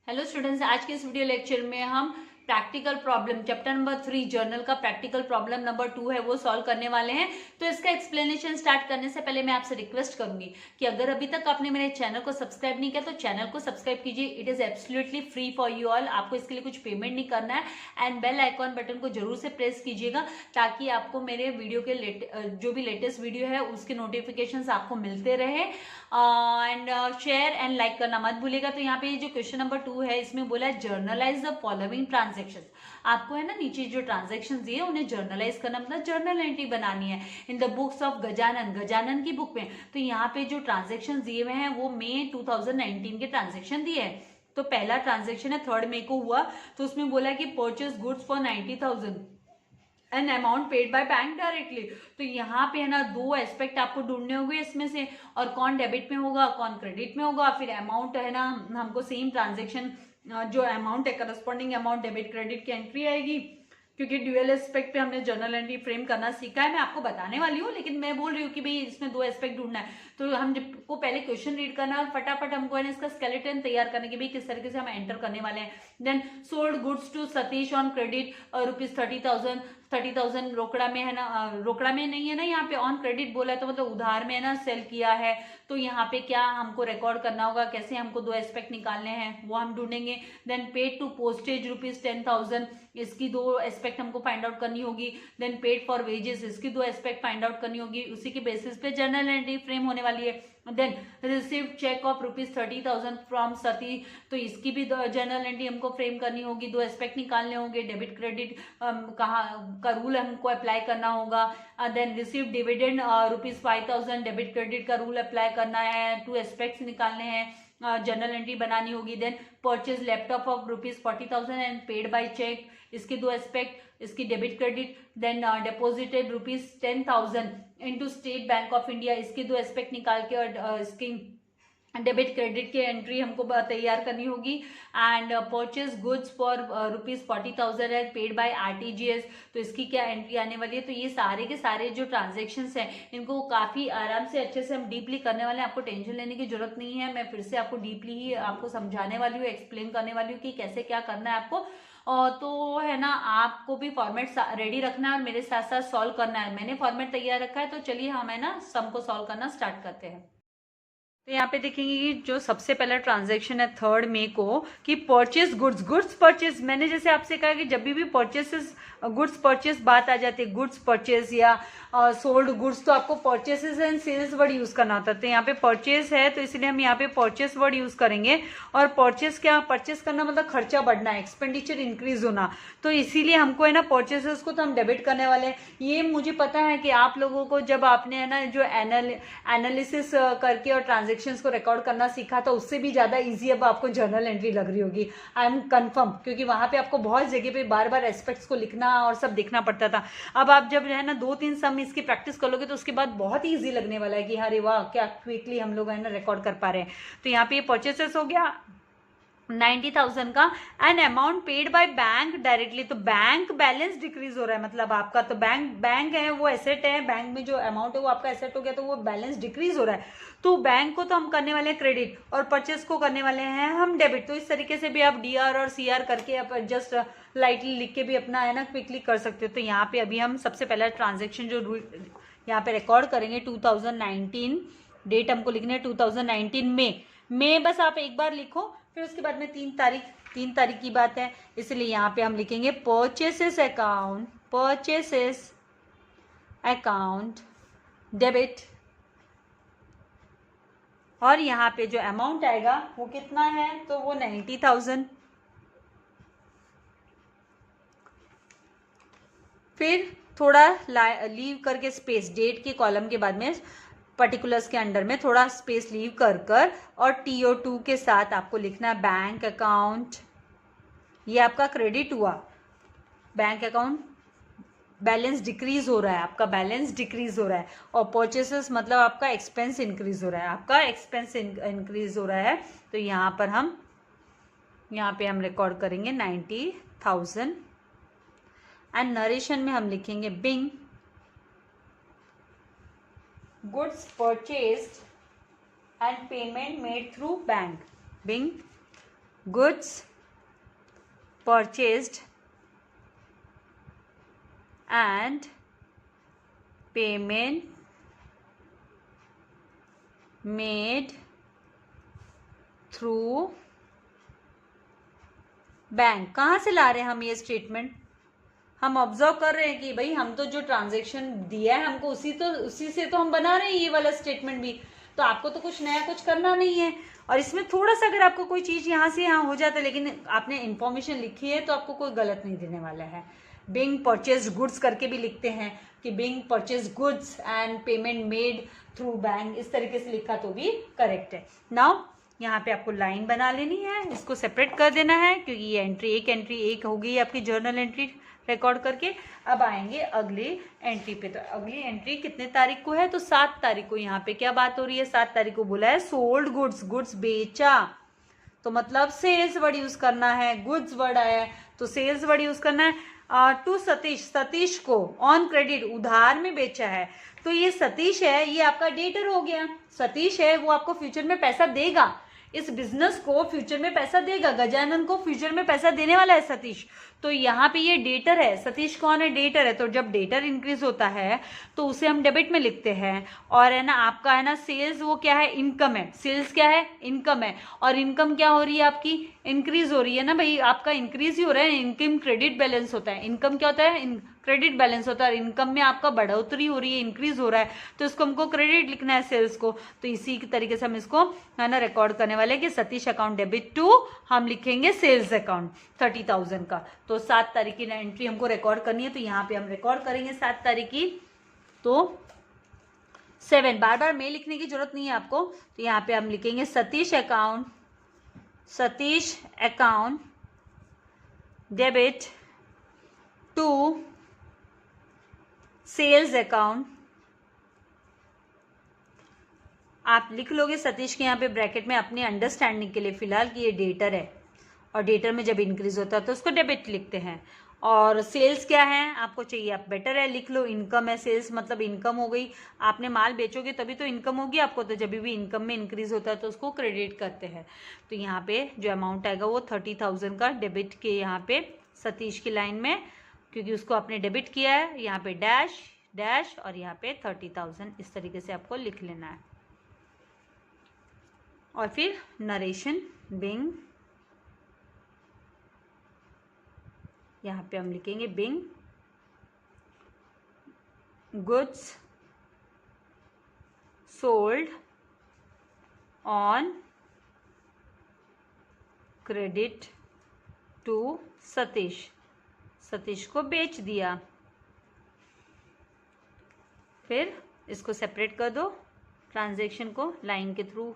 Hello students, आज के इस वीडियो लेक्चर में हम practical problem chapter number 3 journal का प्रैक्टिकल प्रॉब्लम नंबर 2 है वो सॉल्व करने वाले हैं। तो इसका एक्सप्लेनेशन स्टार्ट करने से पहले मैं आपसे रिक्वेस्ट करूंगी कि अगर अभी तक आपने मेरे चैनल को सब्सक्राइब नहीं किया तो चैनल को सब्सक्राइब कीजिए। It is absolutely free for you all, आपको इसके लिए कुछ पेमेंट नहीं करना है। एंड बेल आइकॉन बटन को जरूर से प्रेस कीजिएगा ताकि आपको मेरे वीडियो के जो भी लेटेस्ट वीडियो है उसके नोटिफिकेशन आपको मिलते रहे। एंड शेयर एंड लाइक करना मत भूलिएगा। तो यहाँ पे जो क्वेश्चन नंबर 2 है इसमें बोला है जर्नलाइज द फॉलोइंग ट्रांजेक्शन। आपको है ना नीचे जो ट्रांजेक्शन दिए उन्हें जर्नलाइज करना मतलब जर्नल एंट्री बनानी है in the books of Gajanan की बुक में। तो यहाँ पे जो ट्रांजेक्शन दिए हुए हैं वो मई 2019 के ट्रांजेक्शन दिए हैं। तो पहला ट्रांजेक्शन है 3 मई को हुआ, तो उसमें बोला कि purchase goods for 90,000 an amount paid by bank directly. तो यहाँ पे है ना दो एस्पेक्ट आपको ढूंढने होंगे इसमें से, और कौन डेबिट में होगा कौन क्रेडिट में होगा। फिर अमाउंट है ना हमको सेम ट्रांजेक्शन जो अमाउंट है करस्पॉन्डिंग अमाउंट डेबिट क्रेडिट की एंट्री आएगी, क्योंकि ड्यूअल एस्पेक्ट पे हमने जर्नल एंट्री फ्रेम करना सीखा है। मैं आपको बताने वाली हूँ, लेकिन मैं बोल रही हूँ कि भाई इसमें दो एस्पेक्ट ढूंढना है। तो हमको पहले क्वेश्चन रीड करना है और फटाफट हमको है ना इसका स्केलेटन तैयार करने की भाई किस तरीके से हम एंटर करने वाले हैं। Then sold goods to Satish on credit ₹30,000 30,000 रोकड़ा में है ना, रोकड़ा में नहीं है ना, यहाँ पे ऑन क्रेडिट बोला है तो मतलब उधार में है ना सेल किया है। तो यहाँ पे क्या हमको रिकॉर्ड करना होगा, कैसे हमको दो एस्पेक्ट निकालने हैं वो हम ढूंढेंगे। देन पेड टू पोस्टेज ₹10,000, इसकी दो एस्पेक्ट हमको फाइंड आउट करनी होगी। देन पेड फॉर वेजेस, इसकी दो एस्पेक्ट फाइंड आउट करनी होगी। उसी के बेसिस पे जर्नल एंट्री फ्रेम होने वाली है। Then received cheque of ₹30,000 from Sati, तो इसकी भी जर्नल एंट्री हमको फ्रेम करनी होगी। दो एस्पेक्ट निकालने होंगे, डेबिट क्रेडिट कहाँ का रूल हमको अप्लाई करना होगा। Then receive dividend ₹5,000, debit credit का रूल अप्लाई करना है। टू एस्पेक्ट्स निकालने हैं, जर्नल एंट्री बनानी होगी। Then purchase laptop of ₹40,000 and paid by cheque, इसके दो एस्पेक्ट, इसकी debit credit. Then deposited ₹10,000 into State Bank of India, इसके दो एस्पेक्ट निकाल के और इसकी डेबिट क्रेडिट की एंट्री हमको तैयार करनी होगी। And purchase goods for ₹40,000 and paid bye RTGS, तो इसकी क्या एंट्री आने वाली है। तो ये सारे के सारे जो ट्रांजेक्शन्स हैं इनको काफ़ी आराम से अच्छे से हम डीपली करने वाले हैं। आपको टेंशन लेने की जरूरत नहीं है, मैं फिर से आपको डीपली ही आपको समझाने वाली हूँ, एक्सप्लेन करने वाली हूँ कि कैसे क्या करना है आपको। तो है ना आपको भी फॉर्मेट रेडी रखना है और मेरे साथ साथ सॉल्व करना है। मैंने फॉर्मेट तैयार रखा है, तो चलिए हम है ना सम को सॉल्व करना स्टार्ट करते हैं। तो यहाँ पे देखेंगे कि जो सबसे पहला ट्रांजैक्शन है 3 मई को कि परचेज गुड्स परचेज। मैंने जैसे आपसे कहा कि जब भी परचेसेस गुड्स परचेज बात आ जाती है, गुड्स परचेज या सोल्ड गुड्स, तो आपको purchases and sales word use करना होता है। तो यहाँ पे परचेज है तो इसलिए हम यहाँ पे परचेस वर्ड यूज करेंगे। और परचेस क्या, परचेस करना मतलब खर्चा बढ़ना है, एक्सपेंडिचर इंक्रीज होना। तो इसीलिए हमको है ना परचेसेस को तो हम डेबिट करने वाले हैं। ये मुझे पता है कि आप लोगों को जब आपने है ना जो एनालिसिस करके और ट्रांजेक्शन्स को रिकॉर्ड करना सीखा तो उससे भी ज्यादा इजी अब आपको जर्नल एंट्री लग रही होगी, आई एम कंफर्म, क्योंकि वहां पे आपको बहुत जगह पे बार बार एस्पेक्ट्स को लिखना और सब देखना पड़ता था। अब आप जब है ना 2-3 सम इसकी प्रैक्टिस कर लोगे तो उसके बाद बहुत ही ईजी लगने वाला है कि अरे वाह क्या क्विकली हम लोग है ना रिकॉर्ड कर पा रहे हैं। तो यहाँ पे परचेसेस हो गया 90,000 का, and amount paid by bank directly. तो बैंक बैलेंस डिक्रीज हो रहा है, मतलब आपका तो बैंक है वो एसेट है, बैंक में जो अमाउंट है वो आपका एसेट हो गया, तो वो बैलेंस डिक्रीज हो रहा है। तो बैंक को तो हम करने वाले हैं क्रेडिट और परचेस को करने वाले हैं हम डेबिट। तो इस तरीके से भी आप DR और CR करके आप जस्ट लाइटली लिख के भी अपना है ना क्विकली कर सकते हो। तो यहाँ पे अभी हम सबसे पहला ट्रांजेक्शन जो यहाँ पे रिकॉर्ड करेंगे 2019, डेट हमको लिखना है 2019 में बस आप एक बार लिखो, फिर उसके बाद में 3 तारीख की बात है, इसलिए यहाँ पे हम लिखेंगे परचेसेस अकाउंट डेबिट। और यहाँ पे जो अमाउंट आएगा वो कितना है, तो वो 90,000। फिर थोड़ा लीव करके स्पेस, डेट के कॉलम के बाद में पर्टिकुलर्स के अंडर में थोड़ा स्पेस लीव कर और TO2 के साथ आपको लिखना है बैंक अकाउंट। ये आपका क्रेडिट हुआ, बैंक अकाउंट बैलेंस डिक्रीज हो रहा है, आपका बैलेंस डिक्रीज हो रहा है। और परचेसेस मतलब आपका एक्सपेंस इंक्रीज हो रहा है, आपका एक्सपेंस इंक्रीज हो रहा है। तो यहाँ पे हम रिकॉर्ड करेंगे 90,000 एंड नरेशन में हम लिखेंगे being goods purchased and payment made through bank, Bing goods purchased and payment made through bank. कहाँ से ला रहे हैं हम ये स्टेटमेंट? हम ऑब्जर्व कर रहे हैं कि भाई हम तो जो ट्रांजैक्शन दिया है हमको उसी से तो हम बना रहे हैं ये वाला स्टेटमेंट भी, तो आपको तो कुछ नया कुछ करना नहीं है। और इसमें थोड़ा सा अगर आपको कोई चीज यहाँ से यहाँ हो जाता है लेकिन आपने इंफॉर्मेशन लिखी है तो आपको कोई गलत नहीं देने वाला है। बिंग परचेज गुड्स करके भी लिखते हैं कि being purchase goods and payment made through bank, इस तरीके से लिखा तो भी करेक्ट है। नाउ यहाँ पे आपको लाइन बना लेनी है, इसको सेपरेट कर देना है क्योंकि ये एंट्री एक हो गई आपकी जर्नल एंट्री रिकॉर्ड करके। अब आएंगे अगली एंट्री पे। तो अगली एंट्री कितने तारीख को है? तो 7 तारीख को। यहाँ पे क्या बात हो रही है? 7 तारीख को बोला है सोल्ड गुड्स, गुड्स बेचा, तो मतलब सेल्स वर्ड यूज करना है। गुड्स वर्ड आया है तो सेल्स वर्ड यूज करना है। टू सतीश, सतीश को ऑन क्रेडिट, उधार में बेचा है। तो ये सतीश है, ये आपका डेटर हो गया। सतीश है वो आपको फ्यूचर में पैसा देगा, इस बिजनेस को फ्यूचर में पैसा देगा, गजानन को फ्यूचर में पैसा देने वाला है सतीश। तो यहाँ पे ये डेटर है। सतीश कौन है? डेटर है। तो जब डेटर इंक्रीज होता है तो उसे हम डेबिट में लिखते हैं। और है ना आपका है ना सेल्स, वो क्या है? इनकम है। सेल्स क्या है? इनकम है। और इनकम क्या हो रही है आपकी? इंक्रीज हो रही है ना भाई, आपका इंक्रीज ही हो रहा है। इनकम क्रेडिट बैलेंस होता है। इनकम क्या होता है? क्रेडिट बैलेंस होता है। और इनकम में आपका बढ़ोतरी हो रही है, इंक्रीज हो रहा है, तो इसको हमको क्रेडिट लिखना है सेल्स को। तो इसी तरीके से हम इसको है ना रिकॉर्ड करने वाले कि सतीश अकाउंट डेबिट टू, हम लिखेंगे सेल्स अकाउंट 30,000 का। तो 7 तारीख की एंट्री हमको रिकॉर्ड करनी है, तो यहाँ पे हम रिकॉर्ड करेंगे 7 तारीख की। तो 7, बार बार में लिखने की जरूरत नहीं है आपको। तो यहाँ पे हम लिखेंगे Satish account debit to sales account. आप लिख लोगे सतीश के यहाँ पे ब्रैकेट में अपनी अंडरस्टैंडिंग के लिए फिलहाल कि ये डेटर है, और डेटर में जब इंक्रीज होता है तो उसको डेबिट लिखते हैं। और सेल्स क्या है आपको चाहिए, आप बेटर है लिख लो, इनकम है। सेल्स मतलब इनकम हो गई, आपने माल बेचोगे तभी तो इनकम होगी आपको, तो जब भी इनकम में इंक्रीज होता है तो उसको क्रेडिट करते हैं। तो यहाँ पे जो अमाउंट आएगा वो 30,000 का डेबिट के यहाँ पे सतीश की लाइन में, क्योंकि उसको आपने डेबिट किया है। यहाँ पे डैश डैश और यहाँ पे 30,000, इस तरीके से आपको लिख लेना है। और फिर नरेशन बिंग, यहाँ पे हम लिखेंगे being goods sold on credit to Satish, Satish को बेच दिया। फिर इसको सेपरेट कर दो, ट्रांजैक्शन को लाइन के थ्रू,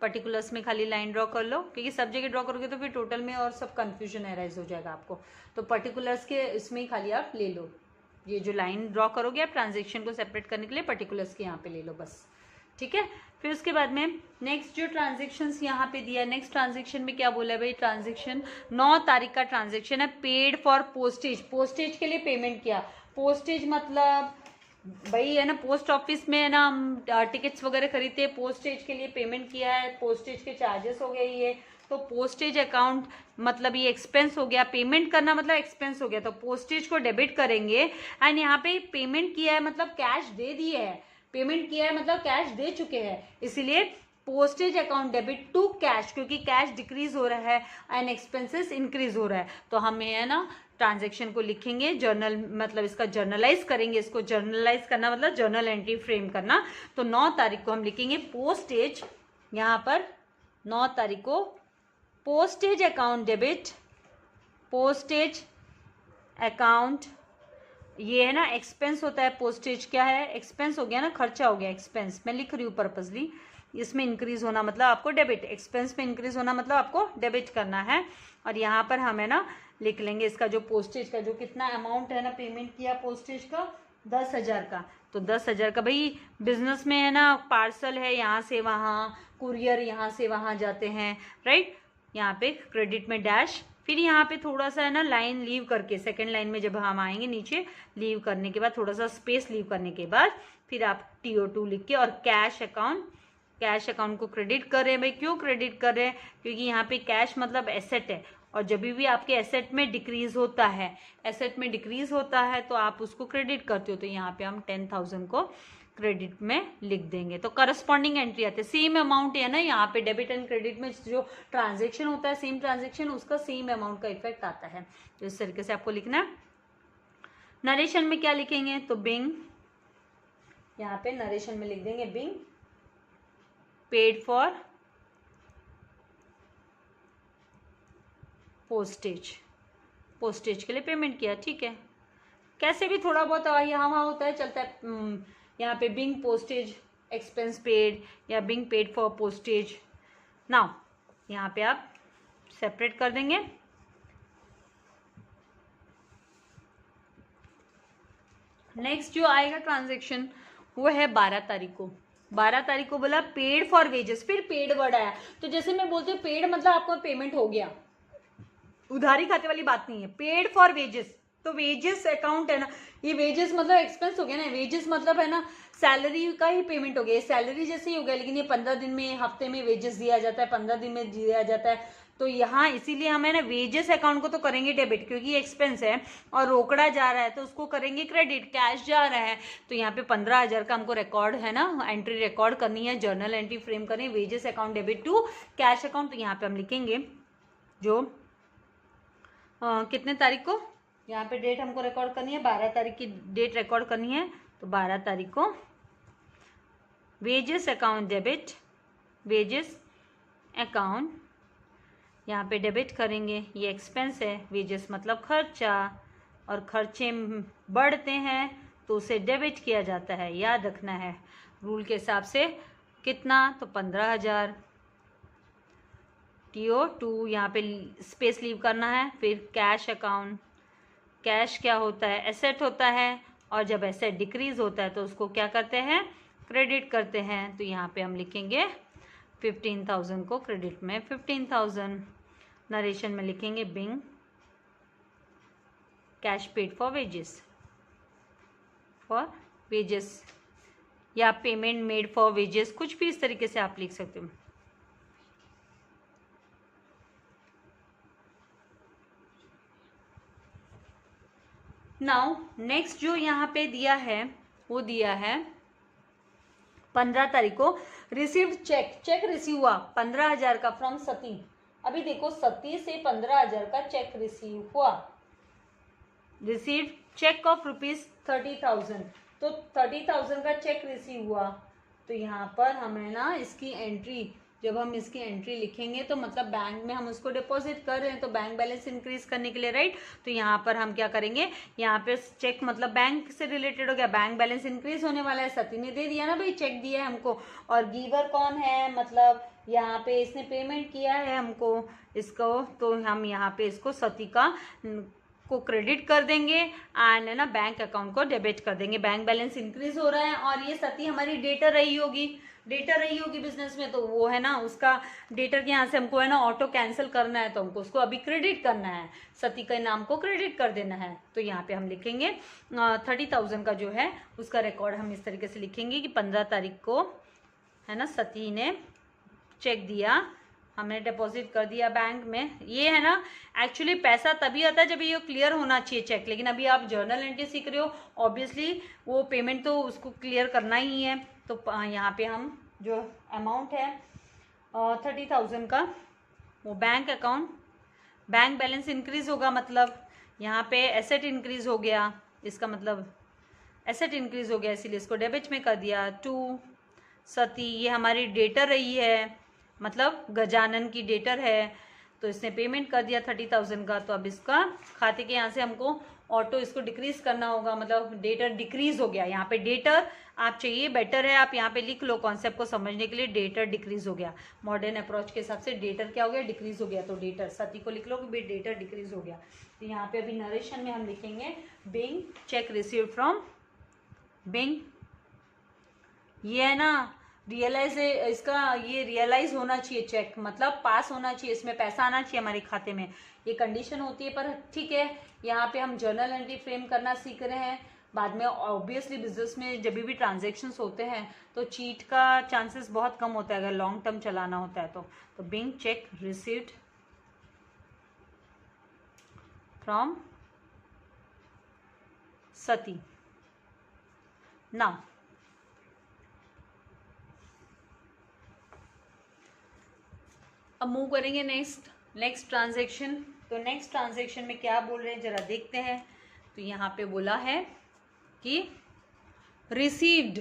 पर्टिकुलर्स में खाली लाइन ड्रॉ कर लो, क्योंकि सब जगह ड्रॉ करोगे तो फिर टोटल में और सब कंफ्यूजन अराइज हो जाएगा आपको। तो पर्टिकुलर्स के इसमें ही खाली आप ले लो, ये जो लाइन ड्रॉ करोगे आप ट्रांजैक्शन को सेपरेट करने के लिए पर्टिकुलर्स के यहाँ पे ले लो बस, ठीक है। फिर उसके बाद में नेक्स्ट जो ट्रांजेक्शन्स यहाँ पे दिया है, नेक्स्ट ट्रांजेक्शन में क्या बोला है भाई, ट्रांजेक्शन 9 तारीख का ट्रांजेक्शन है। पेड फॉर पोस्टेज, पोस्टेज के लिए पेमेंट किया। पोस्टेज मतलब भाई है ना पोस्ट ऑफिस में है ना हम टिकट्स वगैरह खरीदते हैं, पोस्टेज के लिए पेमेंट किया है, पोस्टेज के चार्जेस हो गए ये। तो पोस्टेज अकाउंट मतलब ये एक्सपेंस हो गया, पेमेंट करना मतलब एक्सपेंस हो गया, तो पोस्टेज को डेबिट करेंगे। एंड यहाँ पे पेमेंट किया है मतलब कैश दे दिए है, पेमेंट किया है मतलब कैश दे चुके हैं, इसीलिए postage account debit to cash, क्योंकि कैश डिक्रीज हो रहा है एंड एक्सपेंसेस इंक्रीज हो रहा है। तो हमें है ना ट्रांजैक्शन को लिखेंगे जर्नल, मतलब इसका जर्नलाइज करेंगे, इसको जर्नलाइज करना मतलब जर्नल एंट्री फ्रेम करना। तो 9 तारीख को हम लिखेंगे पोस्टेज, यहाँ पर 9 तारीख को postage account debit, postage account, ये है ना एक्सपेंस होता है, पोस्टेज क्या है एक्सपेंस हो गया ना, खर्चा हो गया एक्सपेंस, मैं लिख रही हूँ पर्पसली, इसमें इंक्रीज होना मतलब आपको डेबिट, एक्सपेंस में इंक्रीज होना मतलब आपको डेबिट करना है। और यहाँ पर हम है ना लिख लेंगे इसका जो पोस्टेज का जो कितना अमाउंट है ना पेमेंट किया पोस्टेज का 10,000 का। तो 10,000 का भाई बिजनेस में है ना पार्सल है, यहाँ से वहाँ कुरियर, यहाँ से वहाँ जाते हैं, राइट। यहाँ पे क्रेडिट में डैश, फिर यहाँ पे थोड़ा सा है ना लाइन लीव करके, सेकंड लाइन में जब हम आएंगे नीचे लीव करने के बाद थोड़ा सा स्पेस लीव करने के बाद फिर आप TO2 लिख के और कैश अकाउंट कैश अकाउंट को क्रेडिट कर रहे हैं। भाई क्यों क्रेडिट कर रहे हैं? क्योंकि यहाँ पे कैश मतलब एसेट है, और जब भी आपके एसेट में डिक्रीज होता है, एसेट में डिक्रीज होता है तो आप उसको क्रेडिट करते हो। तो यहाँ पे हम 10,000 को क्रेडिट में लिख देंगे। तो करस्पॉन्डिंग एंट्री आती है, सेम अमाउंट है ना, यहाँ पे डेबिट एंड क्रेडिट में जो ट्रांजेक्शन होता है, सेम ट्रांजेक्शन, उसका सेम अमाउंट का इफेक्ट आता है। तो इस तरीके से आपको लिखना है। नरेशन में क्या लिखेंगे? तो बिंग, यहाँ पे नरेशन में लिख देंगे being paid for postage, postage के लिए पेमेंट किया। ठीक है, कैसे भी थोड़ा बहुत यहाँ वहाँ होता है, चलता है। यहाँ पे बिंग पोस्टेज एक्सपेंस पेड या being paid for postage. Now यहाँ पे आप सेपरेट कर देंगे। नेक्स्ट जो आएगा ट्रांजेक्शन वो है 12 तारीख को। 12 तारीख को बोला पेड फॉर वेजेस, फिर पेड वर्ड आया। तो जैसे मैं बोलती हूँ पेड मतलब आपको पेमेंट हो गया, उधारी खाते वाली बात नहीं है। पेड फॉर वेजेस, तो वेजेस अकाउंट है ना, ये वेजेस मतलब एक्सपेंस हो गया ना, वेजेस मतलब है ना सैलरी का ही पेमेंट हो गया, सैलरी जैसे ही हो गया। लेकिन ये 15 दिन में, हफ्ते में वेजेस दिया जाता है, 15 दिन में दिया जाता है। तो यहाँ इसीलिए हम है ना वेजेस अकाउंट को तो करेंगे डेबिट, क्योंकि एक्सपेंस है और रोकड़ा जा रहा है, तो उसको करेंगे क्रेडिट, कैश जा रहा है। तो यहाँ पे 15,000 का हमको रिकॉर्ड है ना, एंट्री रिकॉर्ड करनी है, जर्नल एंट्री फ्रेम करनी है, wages account debit to cash account. तो यहाँ पे हम लिखेंगे जो कितने तारीख को, यहाँ पे डेट हमको रिकॉर्ड करनी है, 12 तारीख की डेट रिकॉर्ड करनी है। तो 12 तारीख को wages account debit, wages account यहाँ पे डेबिट करेंगे। ये एक्सपेंस है, वेजेस मतलब खर्चा, और खर्चे बढ़ते हैं तो उसे डेबिट किया जाता है, याद रखना है रूल के हिसाब से। कितना? तो 15,000। TO2 यहाँ पे स्पेस लीव करना है। फिर कैश अकाउंट, कैश क्या होता है? एसेट होता है, और जब एसेट डिक्रीज होता है तो उसको क्या करते हैं? क्रेडिट करते हैं। तो यहाँ पे हम लिखेंगे 15,000 को क्रेडिट में 15,000। नरेशन में लिखेंगे being cash paid for wages, for wages, या पेमेंट मेड फॉर वेजेस, कुछ भी इस तरीके से आप लिख सकते हो। नाउ नेक्स्ट जो यहाँ पे दिया है वो दिया है 15 तारीख को रिसीव्ड चेक, चेक रिसीव हुआ 15,000 का फ्रॉम सती। अभी देखो सती से 15,000 का चेक रिसीव हुआ, रिसीव्ड चेक ऑफ ₹30,000। तो 30,000 का चेक रिसीव हुआ। तो यहाँ पर हमें ना इसकी एंट्री, जब हम इसकी एंट्री लिखेंगे तो मतलब बैंक में हम उसको डिपॉजिट कर रहे हैं, तो बैंक बैलेंस इंक्रीज करने के लिए, राइट। तो यहाँ पर हम क्या करेंगे, यहाँ पे चेक मतलब बैंक से रिलेटेड हो गया, बैंक बैलेंस इंक्रीज होने वाला है, सती ने दे दिया ना भाई, चेक दिया है हमको। और गिवर कौन है, मतलब यहाँ पे इसने पेमेंट किया है हमको इसको, तो हम यहाँ पे इसको सती का को क्रेडिट कर देंगे एंड है ना बैंक अकाउंट को डेबिट कर देंगे। बैंक बैलेंस इंक्रीज हो रहा है, और ये सती हमारी डेटर रही होगी, डेटर रही होगी बिजनेस में, तो वो है ना उसका डेटर के यहाँ से हमको है ना ऑटो कैंसिल करना है, तो हमको उसको अभी क्रेडिट करना है, सती के नाम को क्रेडिट कर देना है। तो यहाँ पे हम लिखेंगे 30,000 का जो है उसका रिकॉर्ड हम इस तरीके से लिखेंगे कि 15 तारीख को है ना सती ने चेक दिया, हमने डिपॉजिट कर दिया बैंक में। ये है ना एक्चुअली पैसा तभी आता है जब ये क्लियर होना चाहिए चेक, लेकिन अभी आप जर्नल एंट्री सीख रहे हो, ऑब्वियसली वो पेमेंट तो उसको क्लियर करना ही है। तो यहाँ पे हम जो अमाउंट है 30,000 का, वो bank account, bank balance increase होगा, मतलब यहाँ पे एसेट इंक्रीज हो गया, इसका मतलब एसेट इंक्रीज हो गया, इसीलिए इसको डेबिट में कर दिया। टू सती, ये हमारी डेटर रही है, मतलब गजानन की डेटर है, तो इसने पेमेंट कर दिया 30,000 का। तो अब इसका खाते के यहाँ से हमको ऑटो इसको डिक्रीज करना होगा, मतलब डेटर डिक्रीज हो गया। यहाँ पे डेटर आप चाहिए, बेटर है आप यहाँ पे लिख लो कॉन्सेप्ट को समझने के लिए, डेटर डिक्रीज हो गया। मॉडर्न अप्रोच के हिसाब से डेटर क्या हो गया, डिक्रीज हो गया। तो डेटर सती को लिख लो कि डेटर डिक्रीज हो गया। तो यहाँ पे अभी नरेशन में हम लिखेंगे being cheque received from being, ये है ना रियलाइज है इसका, ये रियलाइज होना चाहिए चेक, मतलब पास होना चाहिए, इसमें पैसा आना चाहिए हमारे खाते में, ये कंडीशन होती है। पर ठीक है, यहाँ पे हम जर्नल एंट्री फ्रेम करना सीख रहे हैं, बाद में ऑब्वियसली बिजनेस में जब भी ट्रांजेक्शन्स होते हैं तो चीट का चांसेस बहुत कम होता है अगर लॉन्ग टर्म चलाना होता है तो being cheque received from Satish. Now अब मूव करेंगे नेक्स्ट ट्रांजेक्शन। तो नेक्स्ट ट्रांजेक्शन में क्या बोल रहे हैं जरा देखते हैं। तो यहाँ पे बोला है कि रिसीव्ड,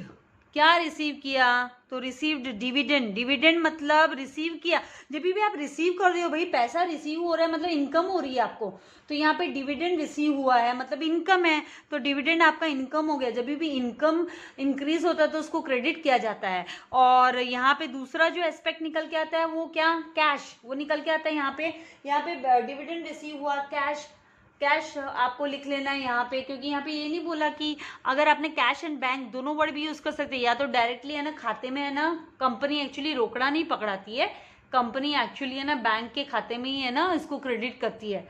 क्या रिसीव किया, तो रिसीव्ड डिविडेंड। डिविडेंड मतलब रिसीव किया। जब भी आप रिसीव कर रहे हो भाई, पैसा रिसीव हो रहा है मतलब इनकम हो रही है आपको, तो यहाँ पे डिविडेंड रिसीव हुआ है मतलब इनकम है, तो डिविडेंड आपका इनकम हो गया। जब भी इनकम इंक्रीज होता है तो उसको क्रेडिट किया जाता है। और यहाँ पे दूसरा जो एस्पेक्ट निकल के आता है वो क्या, कैश, वो निकल के आता है यहाँ पे डिविडेंड रिसीव हुआ, कैश आपको लिख लेना है यहाँ पे, क्योंकि यहाँ पे ये नहीं बोला कि अगर आपने कैश एंड बैंक दोनों वर्ड भी यूज कर सकते हैं, या तो डायरेक्टली है ना खाते में है ना, कंपनी एक्चुअली रोकड़ा नहीं पकड़ाती है, कंपनी एक्चुअली है ना बैंक के खाते में ही है ना इसको क्रेडिट करती है।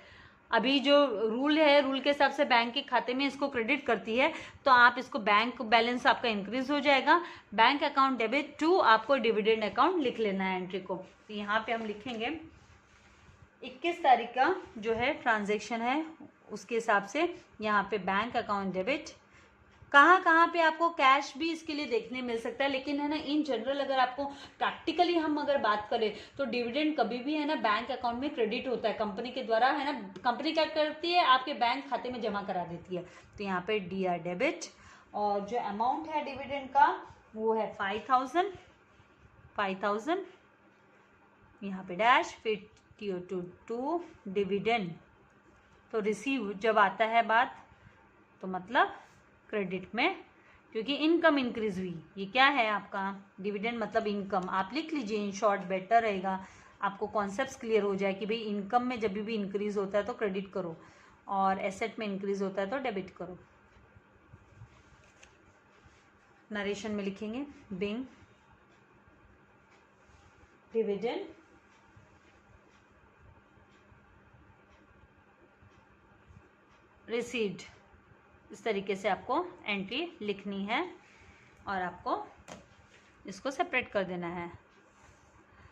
अभी जो रूल है, रूल के हिसाब से बैंक के खाते में इसको क्रेडिट करती है, तो आप इसको बैंक बैलेंस आपका इंक्रीज हो जाएगा, बैंक अकाउंट डेबिट टू आपको डिविडेंड अकाउंट लिख लेना है एंट्री को। तो यहाँ पे हम लिखेंगे 21 तारीख का जो है ट्रांजैक्शन है उसके हिसाब से यहाँ पे बैंक अकाउंट डेबिट। कहाँ पे आपको कैश भी इसके लिए देखने मिल सकता है, लेकिन है ना इन जनरल अगर आपको प्रैक्टिकली हम अगर बात करें तो डिविडेंड कभी भी है ना बैंक अकाउंट में क्रेडिट होता है कंपनी के द्वारा, है ना। कंपनी क्या करती है, आपके बैंक खाते में जमा करा देती है। तो यहाँ पे DR डेबिट, और जो अमाउंट है डिविडेंड का वो है 5000, यहाँ पे डैश, फिर TO2 डिविडेंड। तो रिसीव जब आता है बात तो मतलब क्रेडिट में, क्योंकि इनकम इंक्रीज हुई। ये क्या है आपका डिविडेंड मतलब इनकम, आप लिख लीजिए इन शॉर्ट, बेटर रहेगा, आपको कॉन्सेप्ट्स क्लियर हो जाए कि भाई इनकम में जब भी इंक्रीज होता है तो क्रेडिट करो, और एसेट में इंक्रीज होता है तो डेबिट करो। नरेशन में लिखेंगे बिंग डिविडेंड रिसीव्ड, इस तरीके से आपको एंट्री लिखनी है और आपको इसको सेपरेट कर देना है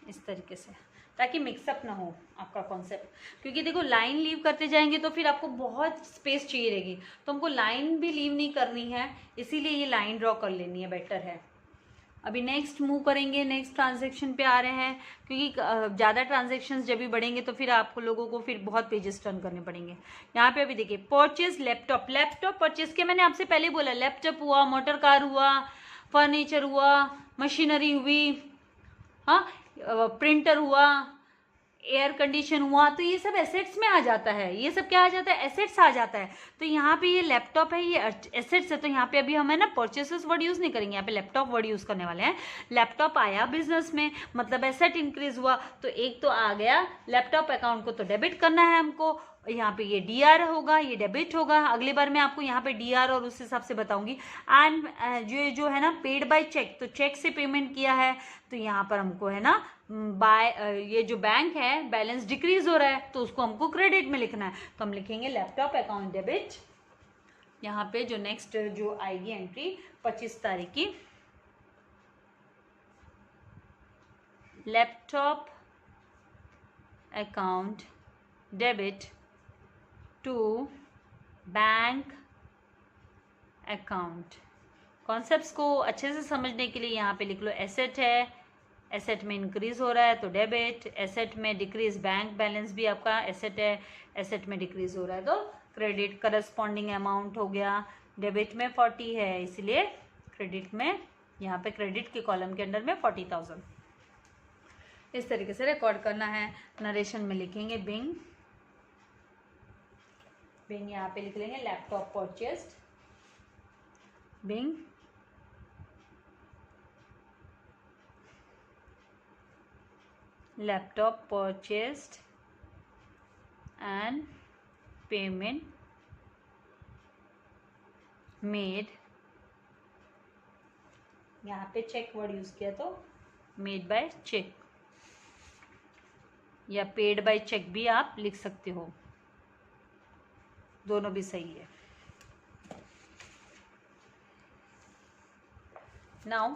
इस तरीके से, ताकि मिक्सअप ना हो आपका कॉन्सेप्ट। क्योंकि देखो लाइन लीव करते जाएंगे तो फिर आपको बहुत स्पेस चाहिए रहेगी, तो हमको लाइन भी लीव नहीं करनी है, इसीलिए ये लाइन ड्रॉ कर लेनी है, बेटर है। अभी नेक्स्ट मूव करेंगे, नेक्स्ट ट्रांजेक्शन पे आ रहे हैं, क्योंकि ज़्यादा ट्रांजेक्शन्स जब भी बढ़ेंगे तो फिर आप लोगों को फिर बहुत पेजेस टर्न करने पड़ेंगे। यहाँ पे अभी देखिए परचेज लैपटॉप, परचेज के मैंने आपसे पहले बोला, लैपटॉप हुआ, मोटर कार हुआ, फर्नीचर हुआ, मशीनरी हुई, हाँ, प्रिंटर हुआ, एयर कंडीशन हुआ, तो ये सब एसेट्स में आ जाता है। ये सब क्या आ जाता है, एसेट्स आ जाता है। तो यहाँ पे ये लैपटॉप है, ये एसेट्स है, तो यहाँ पे अभी हम है ना परचेसेस वर्ड यूज नहीं करेंगे, यहाँ पे लैपटॉप वर्ड यूज करने वाले हैं। लैपटॉप आया बिजनेस में मतलब एसेट इंक्रीज हुआ, तो एक तो आ गया लैपटॉप अकाउंट को तो डेबिट करना है हमको, यहाँ पे ये DR होगा, ये डेबिट होगा। अगली बार मैं आपको यहाँ पे DR और उस हिसाब से बताऊंगी। एंड जो है ना पेड बाय चेक, तो चेक से पेमेंट किया है, तो यहाँ पर हमको है ना बाय ये जो बैंक है बैलेंस डिक्रीज हो रहा है तो उसको हमको क्रेडिट में लिखना है, तो हम लिखेंगे लैपटॉप अकाउंट डेबिट। यहाँ पे जो नेक्स्ट जो आएगी एंट्री 25 तारीख की, laptop account debit to bank account. Concepts को अच्छे से समझने के लिए यहाँ पे लिख लो, एसेट है, एसेट में इंक्रीज हो रहा है तो डेबिट, एसेट में डिक्रीज, बैंक बैलेंस भी आपका एसेट है, एसेट में डिक्रीज हो रहा है तो क्रेडिट, करस्पॉन्डिंग अमाउंट हो गया, डेबिट में 40 है इसलिए क्रेडिट में, यहाँ पे क्रेडिट के कॉलम के अंदर में 40,000। इस तरीके से रिकॉर्ड करना है। नरेशन में लिखेंगे बिंग यहाँ पे लिख लेंगे laptop purchased, being laptop purchased and payment made, यहाँ पे चेक वर्ड यूज किया तो मेड बाय चेक या पेड बाय चेक भी आप लिख सकते हो, दोनों भी सही है। नाउ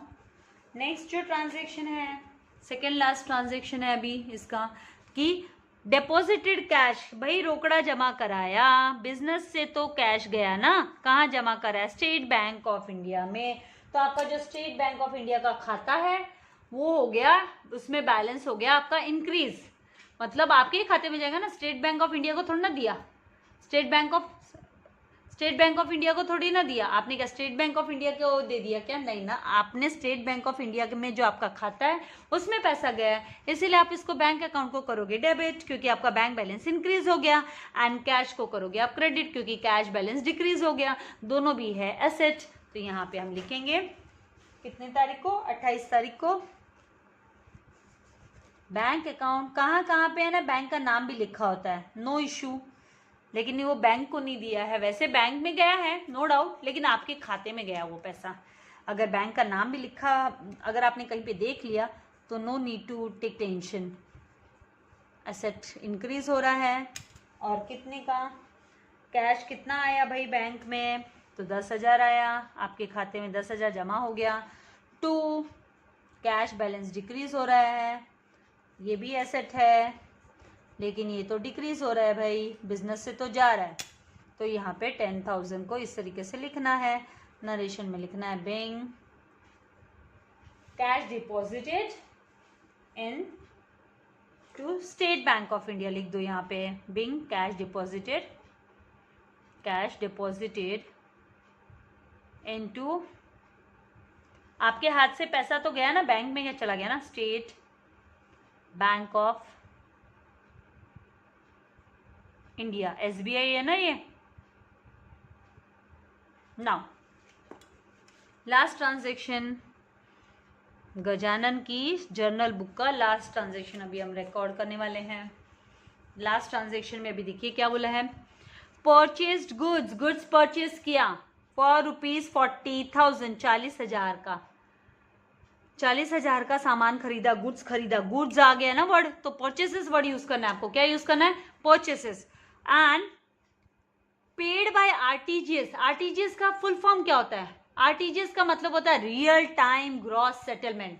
नेक्स्ट जो ट्रांजेक्शन है, सेकेंड लास्ट ट्रांजेक्शन है अभी इसका, कि डिपॉजिटेड कैश, भाई रोकड़ा जमा कराया, बिजनेस से तो कैश गया ना, कहाँ जमा कराया, स्टेट बैंक ऑफ इंडिया में। तो आपका जो स्टेट बैंक ऑफ इंडिया का खाता है वो हो गया, उसमें बैलेंस हो गया आपका इंक्रीज, मतलब आपके ही खाते में जाएगा ना, स्टेट बैंक ऑफ इंडिया को थोड़ी ना दिया, स्टेट बैंक ऑफ इंडिया को थोड़ी ना दिया आपने, क्या स्टेट बैंक ऑफ इंडिया को दे दिया क्या, नहीं ना, आपने स्टेट बैंक ऑफ इंडिया में जो आपका खाता है उसमें पैसा गया है, इसीलिए आप इसको बैंक अकाउंट को करोगे डेबिट क्योंकि आपका बैंक बैलेंस इंक्रीज हो गया, एंड कैश को करोगे आप क्रेडिट क्योंकि कैश बैलेंस डिक्रीज हो गया, दोनों भी है एसेट। तो यहाँ पे हम लिखेंगे कितने तारीख को, 28 तारीख को बैंक अकाउंट, कहाँ पे है ना, बैंक का नाम भी लिखा होता है, नो इशू, लेकिन वो बैंक को नहीं दिया है, वैसे बैंक में गया है नो डाउट, लेकिन आपके खाते में गया वो पैसा। अगर बैंक का नाम भी लिखा, अगर आपने कहीं पे देख लिया तो no need to take tension, asset increase हो रहा है। और कितने का कैश कितना आया भाई बैंक में, तो 10,000 आया, आपके खाते में 10,000 जमा हो गया। 2 कैश बैलेंस डिक्रीज हो रहा है, ये भी एसेट है, लेकिन ये तो डिक्रीज हो रहा है भाई, बिजनेस से तो जा रहा है, तो यहाँ पे 10,000 को इस तरीके से लिखना है, नरेशन में लिखना है being cash deposited into State Bank of India, लिख दो यहाँ पे बिंग कैश डिपॉजिटेड इनटू, आपके हाथ से पैसा तो गया ना, बैंक में क्या चला गया ना, state Bank of India, SBI है ना ये। नाउ लास्ट ट्रांजेक्शन, गजानन की जर्नल बुक का लास्ट ट्रांजेक्शन अभी हम रिकॉर्ड करने वाले हैं। लास्ट ट्रांजेक्शन में अभी देखिए क्या बोला है, परचेस्ड गुड्स परचेज किया फॉर ₹40,000, 40,000 का, 40,000 का सामान खरीदा, गुड्स खरीदा, गुड्स आ गया ना वर्ड, तो परचेसेस वर्ड यूज करना है आपको, क्या यूज करना है, purchases, and paid bye RTGS. RTGS का फुल फॉर्म क्या होता है, आरटीजीएस का मतलब होता है real time gross settlement,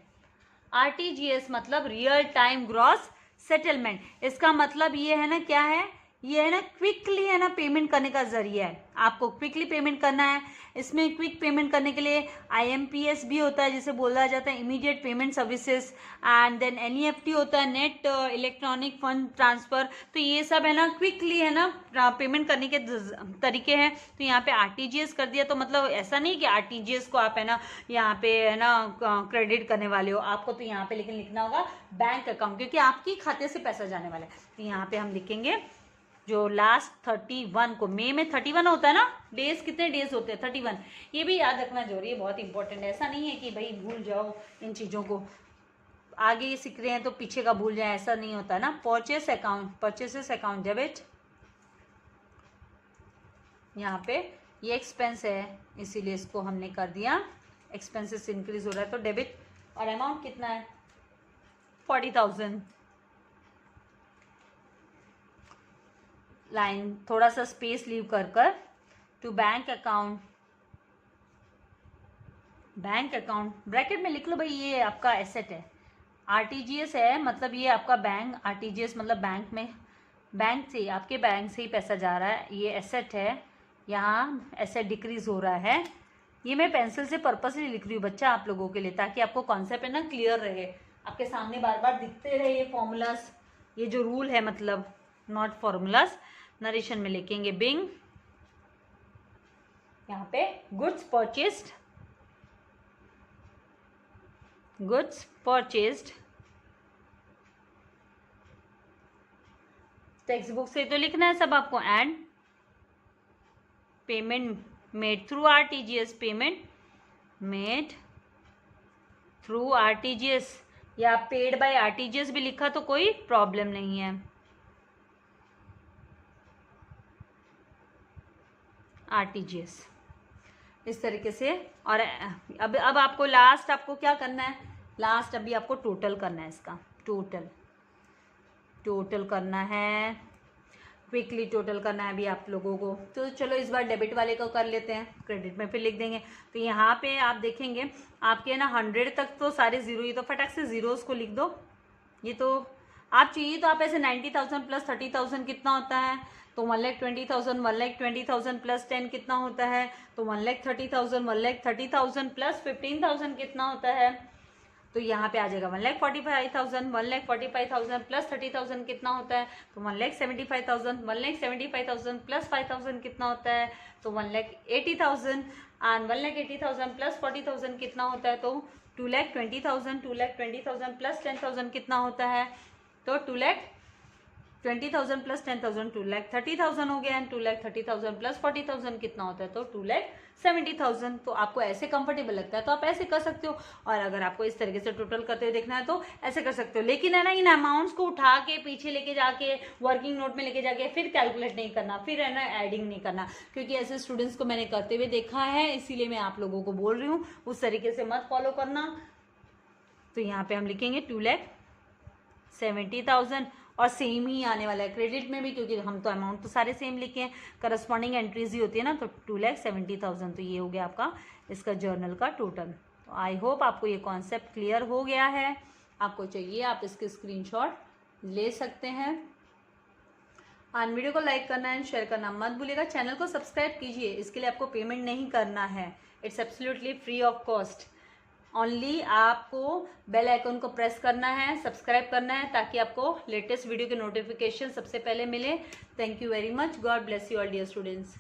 RTGS मतलब रियल टाइम ग्रॉस सेटलमेंट, इसका मतलब ये है ना, क्या है ये, है ना क्विकली, है ना पेमेंट करने का जरिया है, आपको क्विकली पेमेंट करना है। इसमें क्विक पेमेंट करने के लिए IMPS भी होता है, जिसे बोला जाता है immediate payment services, and then NEFT होता है, नेट इलेक्ट्रॉनिक फंड ट्रांसफर, तो ये सब है ना क्विकली, है ना पेमेंट करने के तरीके हैं। तो यहाँ पे RTGS कर दिया, तो मतलब ऐसा नहीं कि RTGS को आप है ना यहाँ पे है ना क्रेडिट करने वाले हो, आपको तो यहाँ पे लेकिन लिखना होगा बैंक अकाउंट, क्योंकि आपके खाते से पैसा जाने वाला है। तो यहाँ पे हम लिखेंगे जो लास्ट 31 को, मई में 31 होता है ना, डेज कितने डेज होते हैं, 31, ये भी याद रखना जरूरी है, बहुत इंपॉर्टेंट है। ऐसा नहीं है कि भाई भूल जाओ इन चीज़ों को, आगे सीख रहे हैं तो पीछे का भूल जाए, ऐसा नहीं होता ना। परचेसेस अकाउंट डेबिट, यहाँ पे ये एक्सपेंस है इसीलिए इसको हमने कर दिया, एक्सपेंसेस इंक्रीज हो रहा है तो डेबिट, और अमाउंट कितना है 40,000। लाइन थोड़ा सा स्पेस लीव कर टू बैंक अकाउंट ब्रैकेट में लिख लो भाई, ये आपका एसेट है, आरटीजीएस है मतलब ये आपका बैंक, आरटीजीएस मतलब बैंक में, बैंक से, आपके बैंक से ही पैसा जा रहा है, ये एसेट है, यहाँ एसेट डिक्रीज हो रहा है। ये मैं पेंसिल से पर्पसली लिख रही हूँ बच्चा आप लोगों के लिए, ताकि आपको कॉन्सेप्ट है ना क्लियर रहे, आपके सामने बार बार दिखते रहे ये फॉर्मूलास, ये जो रूल है मतलब, नॉट फॉर्मूलास। नरेशन में लिखेंगे बिंग, यहाँ पे गुड्स परचेस्ड, टेक्स्ट बुक से तो लिखना है सब आपको, and payment made through RTGS, या पेड बाय आरटीजीएस भी लिखा तो कोई प्रॉब्लम नहीं है, आरटीजीएस इस तरीके से। और अब आपको लास्ट आपको क्या करना है, लास्ट अभी आपको टोटल करना है, इसका टोटल करना है। क्विकली टोटल करना है अभी आप लोगों को। तो चलो इस बार डेबिट वाले को कर लेते हैं, क्रेडिट में फिर लिख देंगे। तो यहाँ पे आप देखेंगे आपके ना 100 तक तो सारे जीरो, ये तो फटाक से जीरोस को लिख दो। ये तो आप चाहिए तो आप ऐसे 90,000 प्लस 30,000 कितना होता है, तो 1,20,000, 1,20,000 प्लस 10 कितना होता है, तो 1,30,000, 1,30,000 प्लस 15,000 कितना होता है, तो यहाँ पे आ जाएगा 1,45,000, 1,45,000 प्लस 30,000 कितना होता है, तो 1,75,000, 1,75,000 प्लस 5,000 कितना होता है, तो 1,80,000 एंड 1,80,000 प्लस 40,000 कितना होता है, तो 2,20,000, 2,20,000 प्लस 10,000 कितना होता है, तो 2,20,000 प्लस 10,000 2,30,000 हो गया एंड 2,30,000 प्लस 40,000 कितना होता है, तो 2,70,000। तो आपको ऐसे कंफर्टेबल लगता है तो आप ऐसे कर सकते हो, और अगर आपको इस तरीके से टोटल करते हुए देखना है तो ऐसे कर सकते हो। लेकिन है ना, इन अमाउंट्स को उठा के पीछे लेके जाके वर्किंग नोट में लेके जाके फिर कैलकुलेट नहीं करना, फिर है ना एडिंग नहीं करना, क्योंकि ऐसे स्टूडेंट्स को मैंने करते हुए देखा है, इसीलिए मैं आप लोगों को बोल रही हूँ उस तरीके से मत फॉलो करना। तो यहाँ पे हम लिखेंगे 2,70,000 और सेम ही आने वाला है क्रेडिट में भी, क्योंकि हम तो अमाउंट तो सारे सेम लिखे हैं, करस्पॉन्डिंग एंट्रीज ही होती है ना। तो 2,70,000, तो ये हो गया आपका इसका जर्नल का टोटल। तो आई होप आपको ये कॉन्सेप्ट क्लियर हो गया है। आपको चाहिए आप इसके स्क्रीनशॉट ले सकते हैं। एंड वीडियो को लाइक करना एंड शेयर करना मत भूलिएगा। चैनल को सब्सक्राइब कीजिए, इसके लिए आपको पेमेंट नहीं करना है, it's absolutely free of cost. Only आपको बेल आइकन को प्रेस करना है, सब्सक्राइब करना है, ताकि आपको लेटेस्ट वीडियो के नोटिफिकेशन सबसे पहले मिले। Thank you very much. God bless you all dear students.